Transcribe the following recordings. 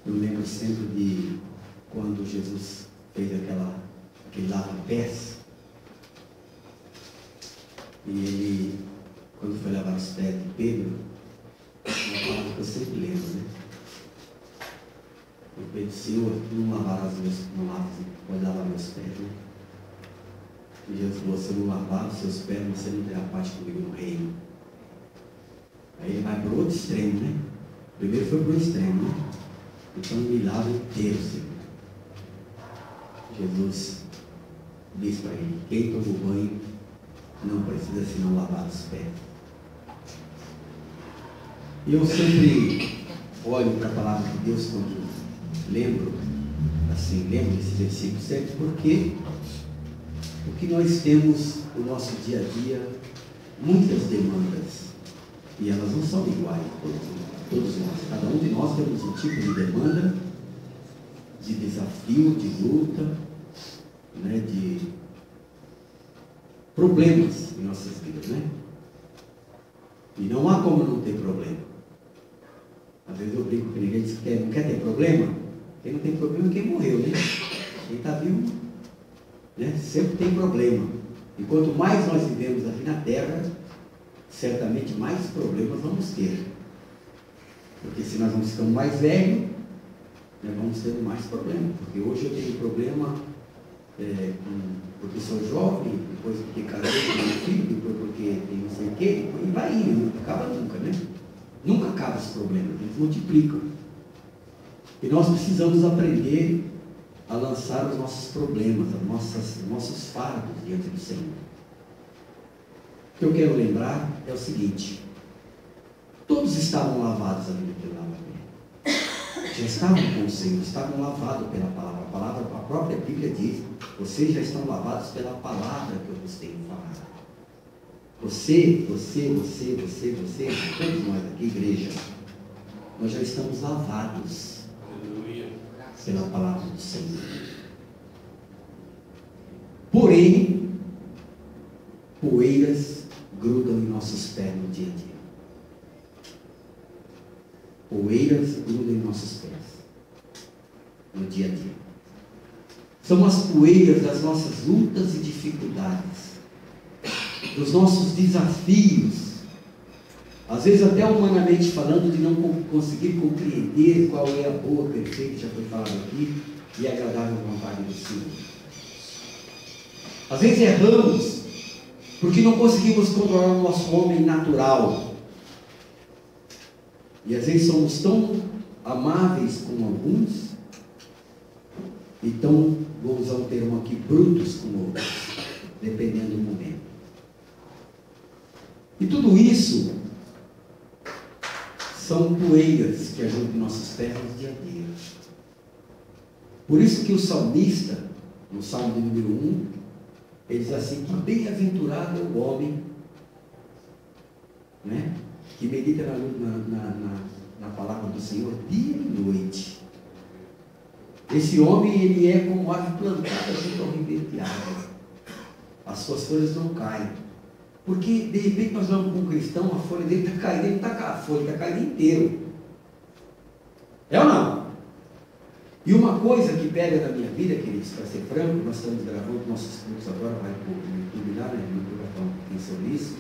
Eu lembro sempre de quando Jesus fez aquele lava-pés. E ele, quando foi lavar os pés de Pedro, uma palavra que eu sempre lembro, né? Eu Pedro, Senhor, tu não lavarás pode lavar meus pés, né? E Jesus falou, se eu não lavar os seus pés, você não terá parte comigo no reino. Aí ele vai para o outro extremo, né? Primeiro foi para o extremo, né? Então me lava inteiro, Senhor. Jesus disse para ele, quem toma o banho não precisa senão lavar os pés. E eu sempre olho para a palavra de Deus quando lembro desse versículo sempre, porque nós temos no nosso dia a dia muitas demandas, e elas não são iguais, todos nós. Cada um de nós temos um tipo de demanda, de desafio, de luta, né, de problemas em nossas vidas, né? E não há como não ter problema. Às vezes eu brinco com ninguém, diz que não quer ter problema. Quem não tem problema é quem morreu, né? Quem está vivo, né, sempre tem problema. E quanto mais nós vivemos aqui na Terra, certamente mais problemas vamos ter. Porque se nós vamos ficando mais velhos, nós vamos tendo mais problemas. Porque hoje eu tenho problema porque sou jovem, depois porque casei com meu filho, depois porque tem não sei o quê, e vai indo, não acaba nunca, né? Nunca acaba os problemas, eles multiplicam. E nós precisamos aprender a lançar os nossos problemas, os nossos fardos diante do Senhor. O que eu quero lembrar é o seguinte: todos estavam lavados ali naquele lava-pé. Já estavam com o Senhor, estavam lavados pela palavra. A própria Bíblia diz: vocês já estão lavados pela palavra que eu vos tenho falado. Você, todos nós aqui, igreja, nós já estamos lavados pela palavra do Senhor. Porém, poeiras grudam em nossos pés no dia a dia. Poeiras grudam em nossos pés no dia a dia. São as poeiras das nossas lutas e dificuldades, dos nossos desafios, às vezes até humanamente falando, de não conseguir compreender qual é a boa, perfeita, já foi falado aqui, e agradável vontade do Senhor. Às vezes erramos porque não conseguimos controlar o nosso homem natural, e às vezes somos tão amáveis com alguns e tão, vou usar um termo aqui, brutos com outros, dependendo do momento. E tudo isso são poeiras que ajudam nossos pés no dia a dia. Por isso que o salmista, no Salmo de número 1, ele diz assim, que bem-aventurado é o homem, né, que medita na palavra do Senhor dia e noite. Esse homem, ele é como árvore plantada junto ao ribeiro de água. As suas folhas não caem. Porque, de repente, nós vamos com um cristão, a folha dele está caindo, ele está caindo, a folha está caindo inteiro. É ou não? E uma coisa que pega na minha vida, queridos, para ser franco, nós estamos gravando nossos cursos agora, vai para o YouTube lá, né? Vai falar um pouquinho sobre isso.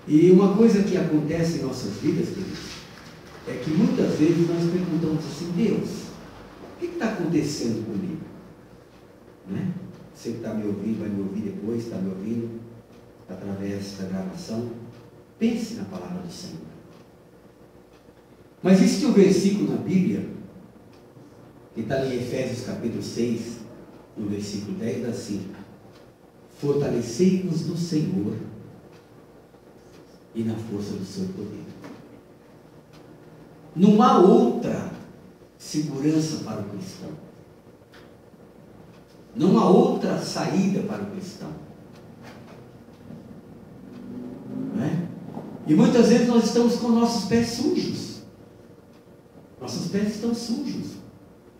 E uma coisa que acontece em nossas vidas, queridos, é que muitas vezes nós perguntamos assim, Deus, o que está acontecendo comigo? Né? Você que está me ouvindo, vai me ouvir depois, está me ouvindo através da gravação, pense na palavra do Senhor. Mas existe um versículo na Bíblia, que está em Efésios capítulo 6, no versículo 10, assim: fortalecei-vos no Senhor e na força do seu poder. Não há outra segurança para o cristão. Não há outra saída para o cristão. Não é? E muitas vezes nós estamos com nossos pés sujos. Nossos pés estão sujos.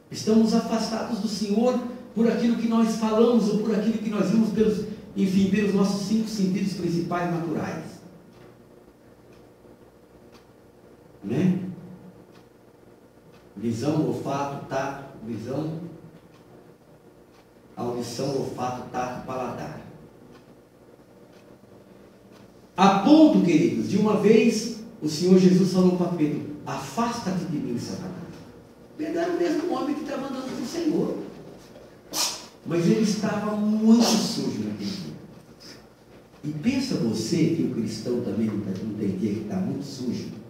Estamos afastados do Senhor por aquilo que nós falamos ou por aquilo que nós vimos pelos nossos 5 sentidos principais naturais. Né? Visão, olfato, tato, visão, audição, olfato, tato, paladar. A ponto, queridos, de uma vez o Senhor Jesus falou para Pedro: afasta-te de mim, Satanás. Pedro era o mesmo homem que estava andando com o Senhor, mas ele estava muito sujo naquele dia. E pensa você que o cristão também não tem dia que está muito sujo?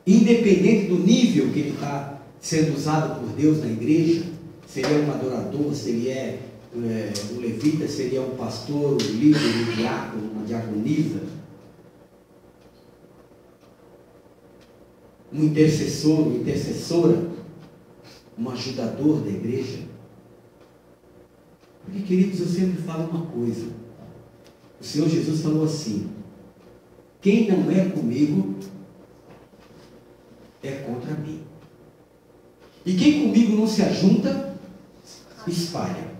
Independente do nível que ele está sendo usado por Deus na igreja, se ele é um adorador, se ele é um levita, se ele é um pastor, um líder, um diácono, uma diaconisa, um intercessor, uma intercessora, um ajudador da igreja. Porque, queridos, eu sempre falo uma coisa. O Senhor Jesus falou assim: quem não é comigo é contra mim. E quem comigo não se ajunta, espalha.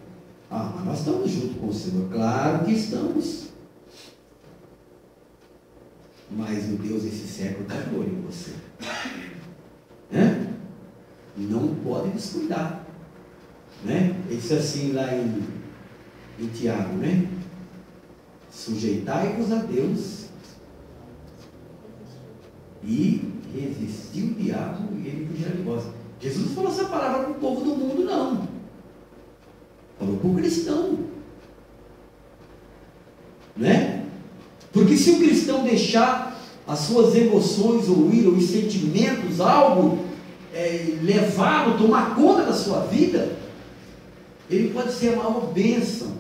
Ah, mas nós estamos juntos com o Senhor. Claro que estamos. Mas o Deus desse século está de olho em você. Não pode descuidar. Né? Ele disse assim lá em Tiago, né? Sujeitai-vos a Deus e resistir o diabo e ele fugirá de vós. Jesus não falou essa palavra para o povo do mundo, não. Falou para o cristão. Né? Porque se o cristão deixar as suas emoções ou ira, os sentimentos, algo levá-lo, tomar conta da sua vida, ele pode ser a maior bênção.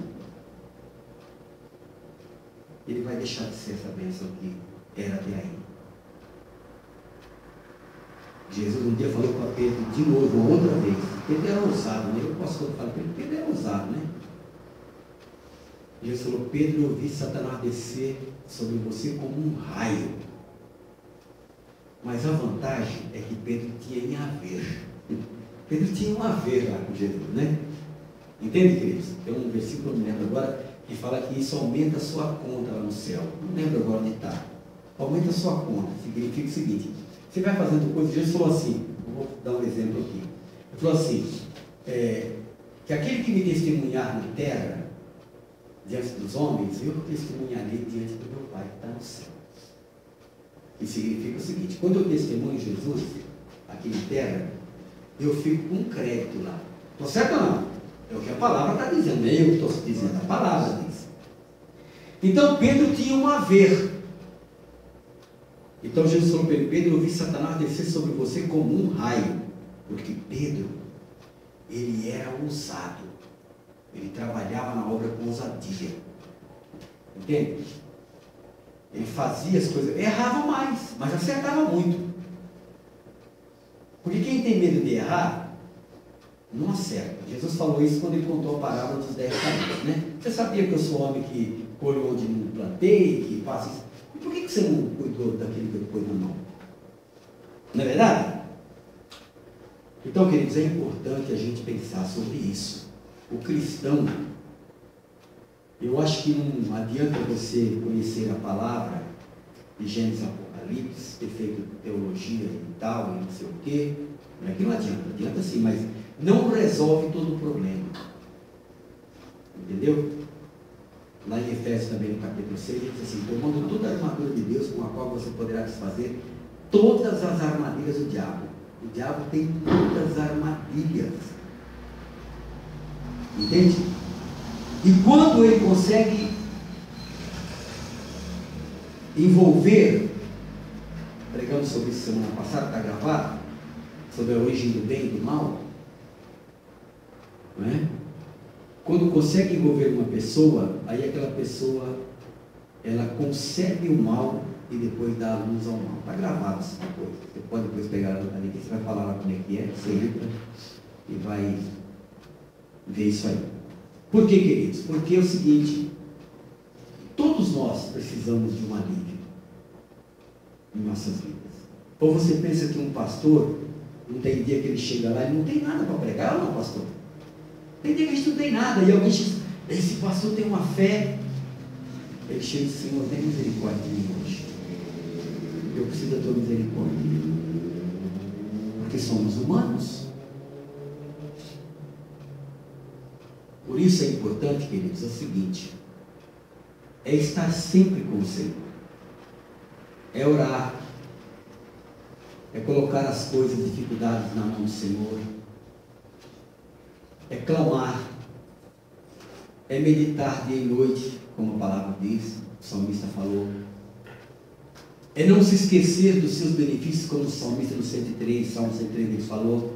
Ele vai deixar de ser essa bênção que era até aí. Jesus um dia falou para Pedro de novo, uma outra vez. Pedro era ousado, né? Eu posso falar para Pedro era ousado, né? Jesus falou: Pedro, eu vi Satanás descer sobre você como um raio. Mas a vantagem é que Pedro tinha em haver. Pedro tinha um haver lá com Jesus, né? Entende, queridos? Tem um versículo, não me lembro agora, que fala que isso aumenta a sua conta lá no céu. Não lembro agora onde está. Aumenta a sua conta. Significa o seguinte: você vai fazendo coisas. Jesus falou assim, vou dar um exemplo aqui. Ele falou assim, que aquele que me testemunhar na terra, diante dos homens, eu testemunharei diante do meu Pai que está no céu. Que significa o seguinte: quando eu testemunho Jesus aqui na terra, eu fico com crédito lá. Estou certo ou não? É o que a palavra está dizendo, eu estou dizendo, a palavra diz. Então Pedro tinha um haver. Então Jesus falou para ele: Pedro, eu vi Satanás descer sobre você como um raio. Porque Pedro, ele era ousado. Ele trabalhava na obra com ousadia. Entende? Ele fazia as coisas, errava mais, mas acertava muito. Porque quem tem medo de errar, não acerta. Jesus falou isso quando ele contou a parábola dos 10 talentos, né? Você sabia que eu sou homem que colho onde não plantei, que faço isso? E por que você não cuidou daquilo que eu pus na mão? Não é verdade? Então, queridos, é importante a gente pensar sobre isso. O cristão, eu acho que não adianta você conhecer a palavra de Gênesis, Apocalipse, ter feito teologia e tal, e não sei o quê. Não é que não adianta sim, mas não resolve todo o problema. Entendeu? Lá em Efésios também, no capítulo 6, ele diz assim: tomando toda a armadura de Deus, com a qual você poderá desfazer todas as armadilhas do diabo. O diabo tem muitas armadilhas. Entende? E quando ele consegue envolver, pregamos sobre isso semana passada, está gravado, sobre a origem do bem e do mal, não é? Quando consegue envolver uma pessoa, aí aquela pessoa, ela concebe o mal e depois dá a luz ao mal. Está gravado essa coisa. Você pode depois pegar ali, você vai falar lá como é que é, você entra e vai ver isso aí. Por que, queridos? Porque é o seguinte: todos nós precisamos de um alívio em nossas vidas. Ou você pensa que um pastor, não tem dia que ele chega lá e não tem nada para pregar, ou não, pastor? Tem dia que a gente não tem nada, e alguém diz: esse pastor tem uma fé Ele chega e diz: Senhor, tem misericórdia de mim hoje. Eu preciso da tua misericórdia. Porque somos humanos. Por isso é importante, queridos, é o seguinte: é estar sempre com o Senhor, é orar, é colocar as coisas, dificuldades na mão do Senhor, é clamar, é meditar dia e noite, como a palavra diz, o salmista falou, é não se esquecer dos seus benefícios, como o salmista no 103, Salmo 103 ele falou,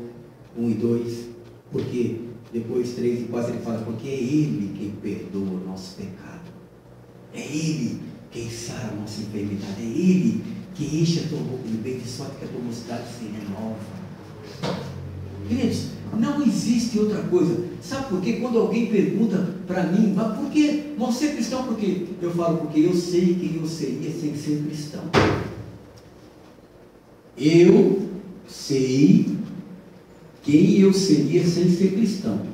1 e 2, porque depois 3 e 4 ele fala, porque é Ele quem perdoa o nosso pecado, é Ele quem sara a nossa enfermidade, é Ele que enche a tua boca de bem, de sorte que a tua mocidade se renova. Queridos, não existe outra coisa. Sabe por quê? Quando alguém pergunta para mim, mas por que não ser cristão? Por quê? Eu falo, porque eu sei quem eu seria sem ser cristão. Eu sei quem eu seria sem ser cristão.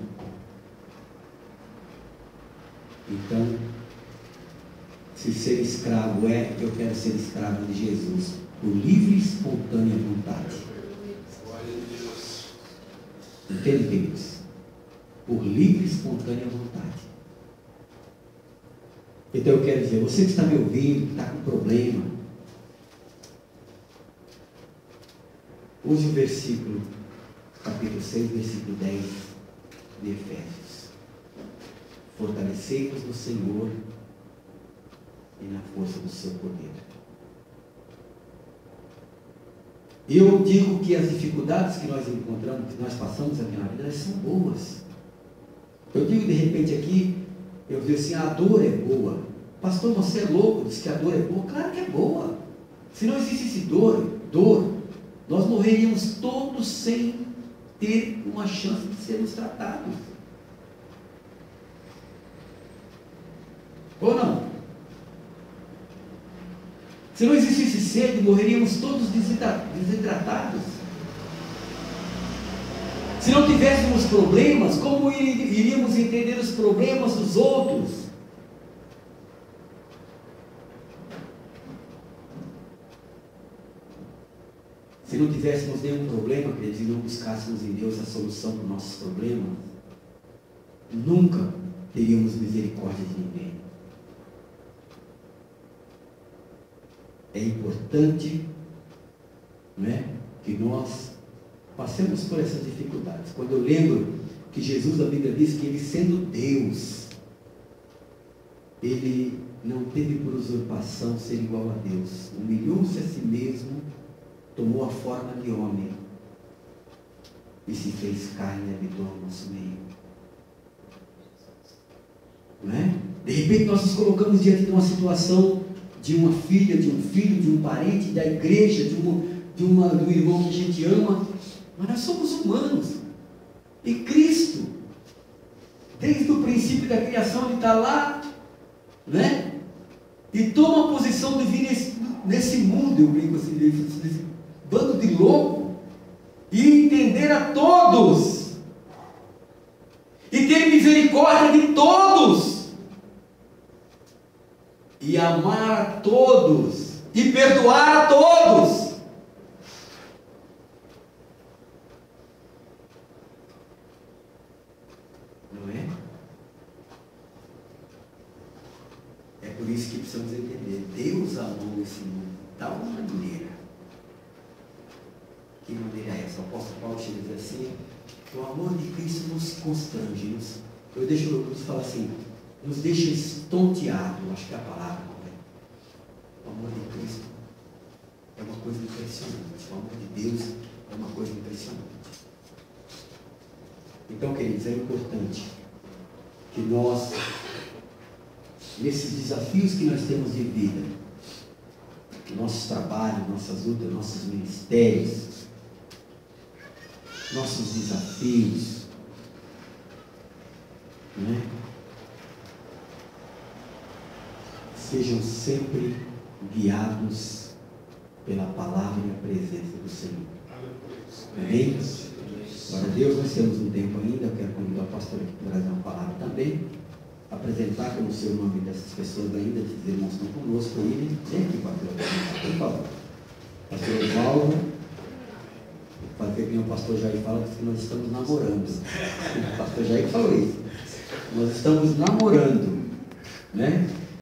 Então, se ser escravo eu quero ser escravo de Jesus, por livre e espontânea vontade. Entende, queridos? Por livre e espontânea vontade. Então eu quero dizer, você que está me ouvindo, que está com problema, use o versículo, capítulo 6, versículo 10 de Efésios. Fortalecei-vos no Senhor e na força do seu poder. Eu digo que as dificuldades que nós encontramos, que nós passamos aqui na vida, elas são boas. Eu digo de repente aqui, eu digo assim, a dor é boa. Pastor, você é louco, diz que a dor é boa. Claro que é boa. Se não existisse dor, nós morreríamos todos sem ter uma chance de sermos tratados. Ou não? Se não existisse sede, morreríamos todos desidratados. Se não tivéssemos problemas, como iríamos entender os problemas dos outros? Se não tivéssemos nenhum problema, queridos, e não buscássemos em Deus a solução para os nossos problemas, nunca teríamos misericórdia de ninguém. É importante, não é, que nós passemos por essas dificuldades. Quando eu lembro que Jesus, a Bíblia diz que ele, sendo Deus, ele não teve por usurpação ser igual a Deus. Humilhou-se a si mesmo, tomou a forma de homem e se fez carne e habitou no nosso meio. Não é? De repente nós nos colocamos diante de uma situação de uma filha, de um filho, de um parente, da igreja, do irmão que a gente ama, mas nós somos humanos. E Cristo, desde o princípio da criação, ele está lá, né? E toma a posição de vir nesse mundo, eu brinco assim, nesse bando de louco, e entender a todos, e ter misericórdia de todos, e amar a todos, e perdoar a todos. Não é? É por isso que precisamos entender. Deus amou esse mundo de tal maneira. Que maneira é essa? O apóstolo Paulo chega a dizer assim, que o amor de Cristo nos constrange. Eu falar assim, nos deixa estonteado, acho que é a palavra, não é? O amor de Cristo é uma coisa impressionante. O amor de Deus é uma coisa impressionante. Então, queridos, é importante que nós, nesses desafios que nós temos de vida, nossos trabalhos, nossas lutas, nossos ministérios, nossos desafios, né? Sejam sempre guiados pela palavra e a presença do Senhor. Amém? Glória a Deus, nós temos um tempo ainda. Eu quero convidar o pastor aqui para trazer uma palavra também. apresentar como sei o nome dessas pessoas ainda, esses irmãos que estão conosco aí, vem aqui, pastor, por favor. Pastor Osvaldo, fazer que o pastor Jair fala que nós estamos namorando. O pastor Jair falou isso. Nós estamos namorando, né?